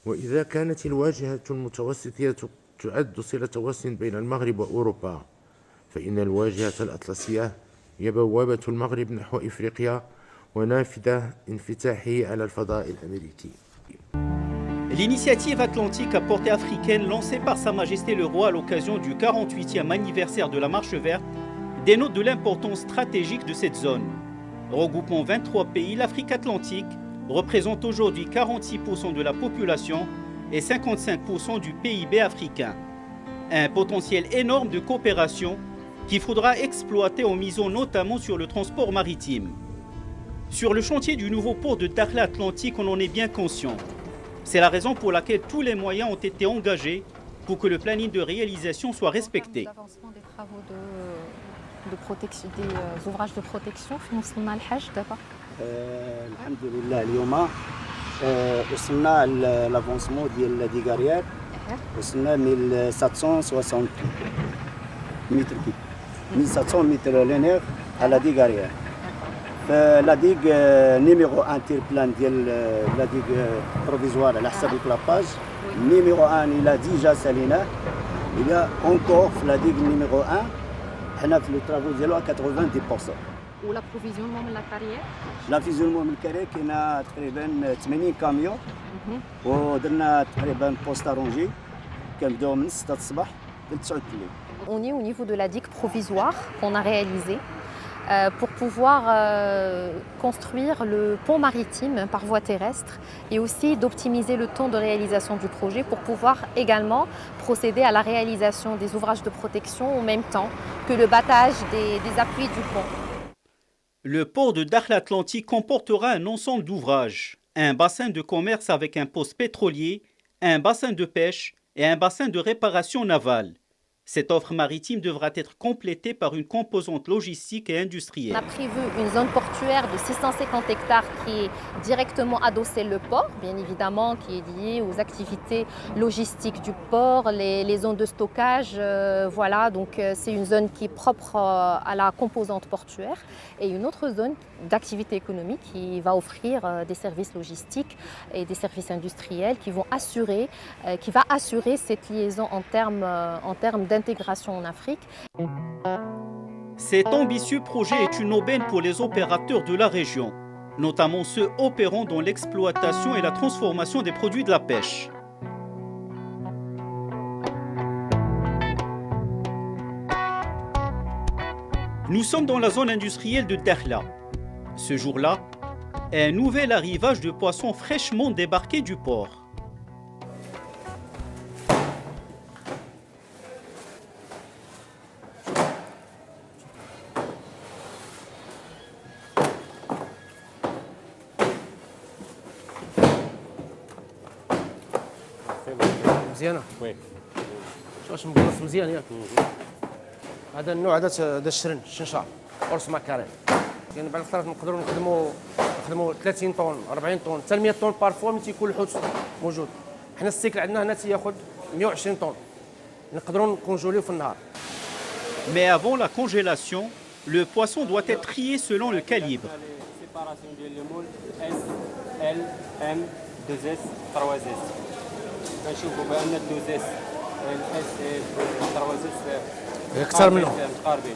وإذا كانت الواجهة المتوسطية تعد صلة وصل بين المغرب وأوروبا، فإن الواجهة الأطلسية هي بوابة المغرب نحو إفريقيا ونافذة انفتاحه على الفضاء الأمريكي. L'initiative atlantique à portée africaine lancée par Sa Majesté le Roi à l'occasion du 48e anniversaire de la Marche verte dénote de l'importance stratégique de cette zone. Regroupant 23 pays, l'Afrique atlantique représente aujourd'hui 46% de la population et 55% du PIB africain. Un potentiel énorme de coopération qu'il faudra exploiter en misant notamment sur le transport maritime. Sur le chantier du nouveau port de Dakhla Atlantique, on en est bien conscient. C'est la raison pour laquelle tous les moyens ont été engagés pour que le planning de réalisation soit respecté. L'avancement des travaux de protection, des ouvrages de protection, وصلنا لحاج دابا. الحمد لله اليوم وصلنا لافونسمون ديال دي غاريير وصلنا 1760 متر كيب 1700 متر لينير على دي غاريير. فلا ديغ نيميرو 1 تير بلان ديال لا ديغ بروفيزوار على حساب الكلاباج نيميرو 1 الى ديجا ساليناه الى اونكور في لا ديغ نيميرو 1 حنا في لو ترافو ديالو 90%. والابروفيزيونمون من لا كارير؟ لافيزيونمون من الكارير كاينه تقريبا 80 كاميون ودرنا تقريبا بوست رونجي كنبداو من 6 الصباح ل 9 الليل. On est au niveau de la digue provisoire qu'on a réalisée pour pouvoir construire le pont maritime par voie terrestre et aussi d'optimiser le temps de réalisation du projet pour pouvoir également procéder à la réalisation des ouvrages de protection en même temps que le battage des appuis du pont. Le port de Dakhla Atlantique comportera un ensemble d'ouvrages, un bassin de commerce avec un poste pétrolier, un bassin de pêche et un bassin de réparation navale. Cette offre maritime devra être complétée par une composante logistique et industrielle. On a prévu une zone portuaire de 650 hectares qui est directement adossée au port, bien évidemment, qui est liée aux activités logistiques du port, les zones de stockage. Voilà, donc c'est une zone qui est propre à la composante portuaire et une autre zone d'activité économique qui va offrir des services logistiques et des services industriels qui va assurer cette liaison en termes d'intégration en Afrique. Cet ambitieux projet est une aubaine pour les opérateurs de la région, notamment ceux opérant dans l'exploitation et la transformation des produits de la pêche. Nous sommes dans la zone industrielle de Dakhla. Ce jour-là, un nouvel arrivage de poissons fraîchement débarqués du port. مزيانه وي واش مبلص مزيان ياك هذا النوع هذا الشرن الشنشار قرص ماكاريل يعني بعض الخطرات نقدروا نخدموا 30 طن 40 طن حتى 100 طن بارفوا ملي تيكون الحوت موجود. حنا السيكل عندنا هنا تياخذ 120 طن نقدروا نكونجوليو في النهار. Mais avant la congélation, le poisson doit être trié selon le calibre. Séparation ديال المول S L M 2S 3S. كنشوفوا بان 2S الاس 3S اكثر منهم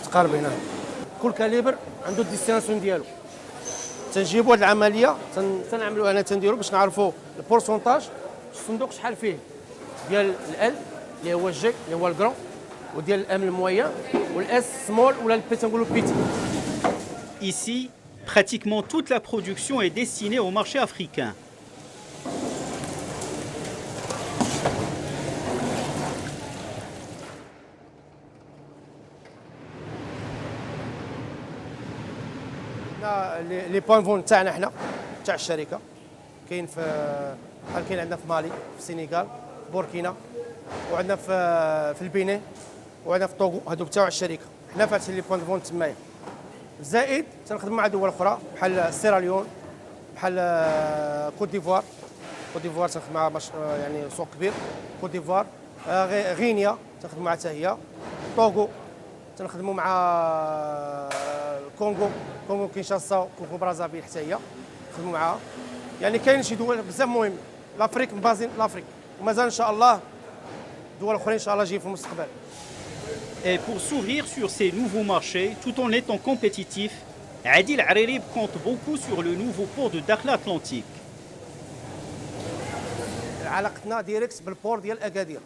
متقاربين. كل كاليبر عنده الديستانسيون ديالو. تنجيبوا هذه العمليه تنعملوها هنا تنديروا باش نعرفوا البورسونتاج الصندوق شحال فيه ديال ال اللي هو الجي اللي هو الكرون وديال الام المويان والاس سمول ولا البي تنقولوا بيتي. Ici, pratiquement toute la production est destinée au marché africain. لي بوان فون تاعنا حنا تاع الشركه كاين كاين عندنا في مالي في السنغال في بوركينا وعندنا في البنين وعندنا في طوغو هذوك تاع الشركه حنا فاتحين لي بوان فون تمايا. زائد تنخدم مع دول اخرى بحال سيراليون بحال كوت ديفوار تنخدم مع يعني سوق كبير كوت ديفوار غينيا تنخدم مع حتى هي طوغو تنخدموا مع الكونغو كونغو كينشاسا كونغو برازافيل حتى هي نخدموا معها. يعني كاين شي دول بزاف مهم لافريك مبازين لافريك ومازال ان شاء الله دول اخرين ان شاء الله جايين في المستقبل. Et pour s'ouvrir sur ces nouveaux marchés tout en étant compétitif, Adil Hariri compte beaucoup sur le nouveau port de Dakhla Atlantique. علاقتنا ديريكت بالبور ديال اكادير،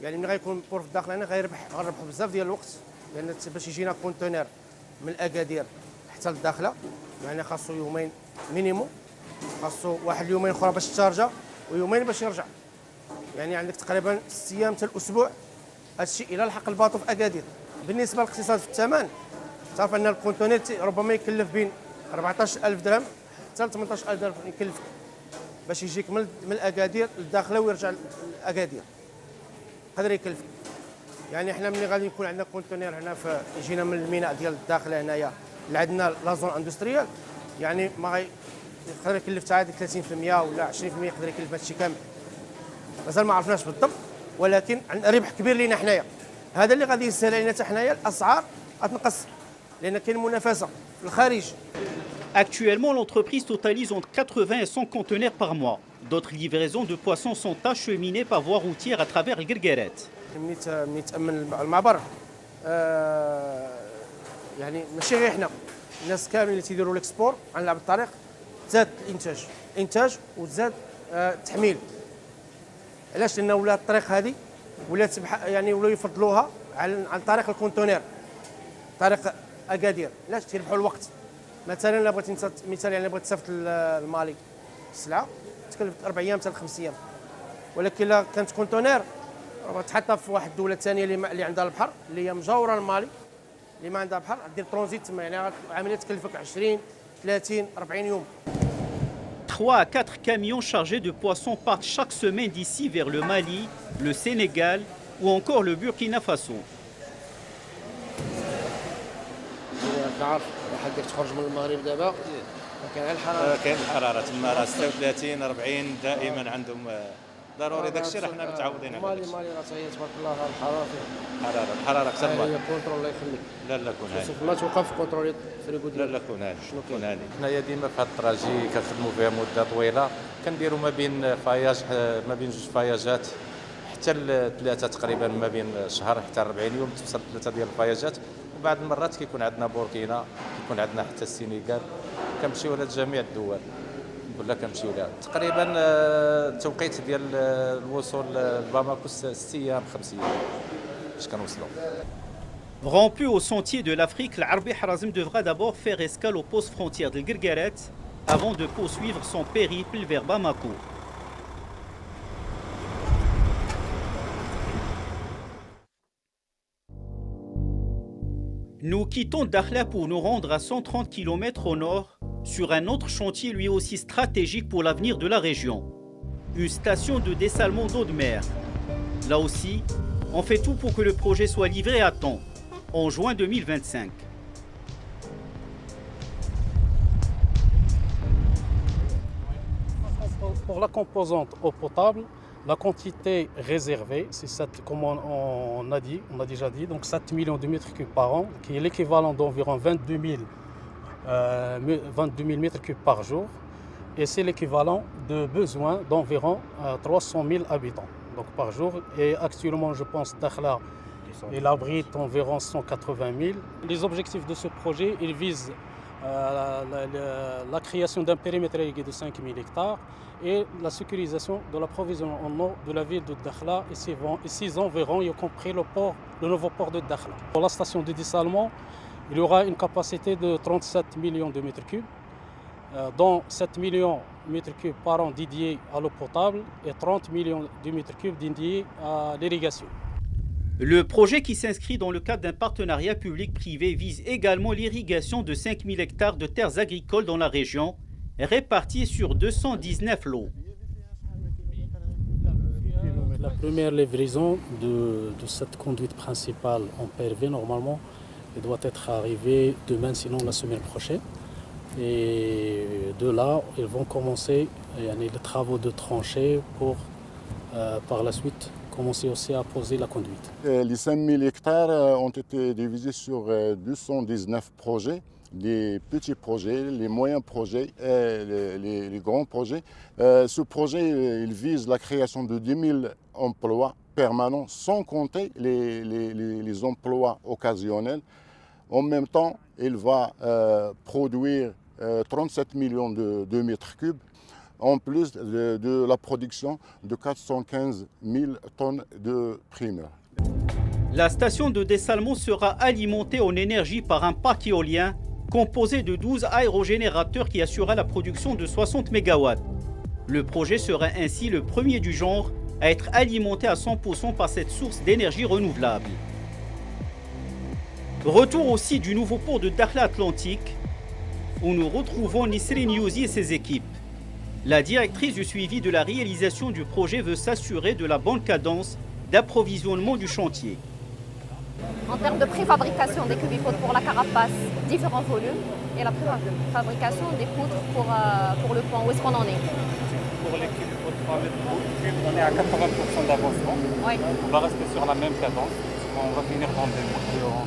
يعني ملي غيكون البور في الداخل هنا غنربح بزاف ديال الوقت، لان باش يجينا كونتينر من اكادير حتى للداخله يعني خاصو يومين مينيموم، خاصو واحد اليومين اخرى باش تشارجا ويومين باش يرجع، يعني عندك تقريبا 6 ايام حتى الاسبوع. هادشي الى لحق الباطو في اكادير. بالنسبه للاقتصاد في الثمن، تعرف ان الكونتينر ربما يكلف بين 14000 درهم حتى 18000 درهم يكلفك باش يجيك من اكادير للداخله ويرجع لاكادير، هذا يكلفك. يعني حنا ملي غادي يكون عندنا كونتينر هنا في يجينا من الميناء ديال الداخله هنايا اللي عندنا لازون اندستريال، يعني ما يقدر يكلف عادي 30% ولا 20% يقدر يكلف هادشي كامل، مازال ما عرفناش بالضبط، ولكن ربح كبير لينا حنايا. هذا اللي غادي يسهل علينا حتى حنايا الاسعار غتنقص، لان كاين منافسه في الخارج. Actuellement, l'entreprise totalise entre 80 et 100 conteneurs par mois. D'autres livraisons de poissons sont acheminées par voie routière à travers le Guergueret. ملي تامن المعبر يعني ماشي غير حنا، الناس كاملين اللي تيديروا الاكسبور على الطريق زاد الانتاج وزاد التحميل. علاش؟ لان ولا الطريق هذه ولات يعني ولاو يفضلوها على طريق الكونتونير، طريق اكادير. علاش؟ تيربحوا الوقت. مثلا الا بغيتي انت مثال يعني بغيت تسافر للمالي السلعه تكلف 4 ايام حتى 5 ايام، ولكن الا كانت كونتونير تحطها في واحد الدوله ثانيه اللي عندها البحر، اللي هي مجاوره للمالي اللي ما عندها بحر، دير ترانزيت تما، يعني عمليه تكلفك 20 30 40 يوم. 3 à 4 camions chargés de poissons partent chaque semaine d'ici vers le Mali, le Sénégal ou encore le Burkina Faso. كنعرف حدك تخرج من المغرب دابا كاين الحراره، كاين الحراره تما راه 36 40 دائما عندهم ضروري. داك الشيء راه حنا متعودين عليه. مالي راه هي تبارك الله الحراره فيها الحراره اكثر هي ما كونترول الله يخليك. لا كون هاني ما توقف كونترول فريكو ديالك. لا كون هاني كون هاني. حنايا ديما في هاد الطراجي كنخدموا فيها مده طويله، كنديروا ما بين فاياج ما بين 2 فاياجات حتى ل3 تقريبا، ما بين شهر حتى 40 يوم توصل 3 ديال الفاياجات. وبعض المرات كيكون عندنا بوركينا، كيكون عندنا حتى السينيغال، كنمشيو لجميع الدول ولا كنمشيو لها. تقريبا التوقيت ديال الوصول لباماكو 6 ايام 5 ايام باش كنوصلوا. Rompu au sentier de l'Afrique, l'Arbi Harazim devra d'abord faire escale au poste frontière de Guergueret avant de poursuivre son périple vers Bamako. Nous quittons Dakhla pour nous rendre à 130 km au nord, sur un autre chantier lui aussi stratégique pour l'avenir de la région. Une station de dessalement d'eau de mer. Là aussi, on fait tout pour que le projet soit livré à temps, en juin 2025. Pour la composante eau potable, la quantité réservée, c'est comme on a déjà dit, donc 7 millions de mètres cubes par an, qui est l'équivalent d'environ 22 000 mètres cubes par jour. Et c'est l'équivalent de besoins d'environ 300 000 habitants donc par jour. Et actuellement, je pense Dakhla, il abrite environ 180 000. Les objectifs de ce projet, ils visent la création d'un périmètre irrigué de 5 000 hectares et la sécurisation de l'approvisionnement en eau de la ville de Dakhla et ses environs, y compris le nouveau port de Dakhla. Pour la station de dessalement, il y aura une capacité de 37 millions de mètres cubes, dont 7 millions de mètres cubes par an dédiés à l'eau potable et 30 millions de mètres cubes dédiés à l'irrigation. Le projet qui s'inscrit dans le cadre d'un partenariat public-privé vise également l'irrigation de 5000 hectares de terres agricoles dans la région, répartis sur 219 lots. La première livraison de cette conduite principale en PRV, normalement, elle doit être arrivée demain, sinon la semaine prochaine. Et de là, ils vont commencer les travaux de tranchées pour, par la suite, commencer aussi à poser la conduite. Les 5000 hectares ont été divisés sur 219 projets les petits projets, les moyens projets et les grands projets. Ce projet il vise la création de 10 000 emplois permanents, sans compter les emplois occasionnels. En même temps, il va produire 37 millions de mètres cubes, en plus de la production de 415 000 tonnes de primeurs. La station de dessalement sera alimentée en énergie par un parc éolien composé de 12 aérogénérateurs qui assurera la production de 60 MW. Le projet sera ainsi le premier du genre à être alimenté à 100% par cette source d'énergie renouvelable. Retour au site du nouveau port de Dakhla Atlantique, où nous retrouvons Nisrine Youzi et ses équipes. La directrice du suivi de la réalisation du projet veut s'assurer de la bonne cadence d'approvisionnement du chantier. En termes de préfabrication des cubipodes pour la carapace, différents volumes, et la préfabrication des poutres pour le pont, où est-ce qu'on en est? Pour les cubipodes 3 mètres cubes, on est à 80% d'avancement. Oui. On va rester sur la même cadence. On va finir dans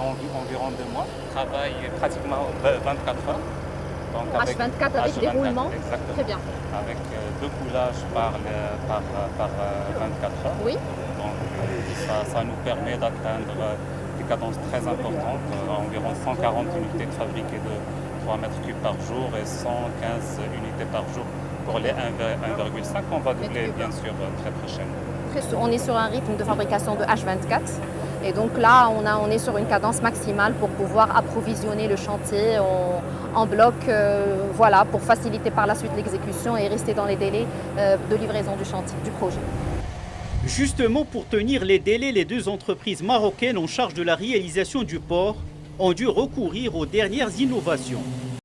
environ 2 mois. Travail pratiquement 24 heures. Donc H24 avec des roulements. Exactement. Très bien. Avec 2 coulages par 24 heures. Oui. Donc ça nous permet d'atteindre des cadences très importantes, environ 140 unités de fabriquées de 3 mètres cubes par jour et 115 unités par jour pour les 1,5. On va doubler bien sûr très prochainement. On est sur un rythme de fabrication de H24. Et donc là, on est sur une cadence maximale pour pouvoir approvisionner le chantier en bloc, voilà, pour faciliter par la suite l'exécution et rester dans les délais de livraison du chantier, du projet. Justement, pour tenir les délais, les deux entreprises marocaines en charge de la réalisation du port ont dû recourir aux dernières innovations.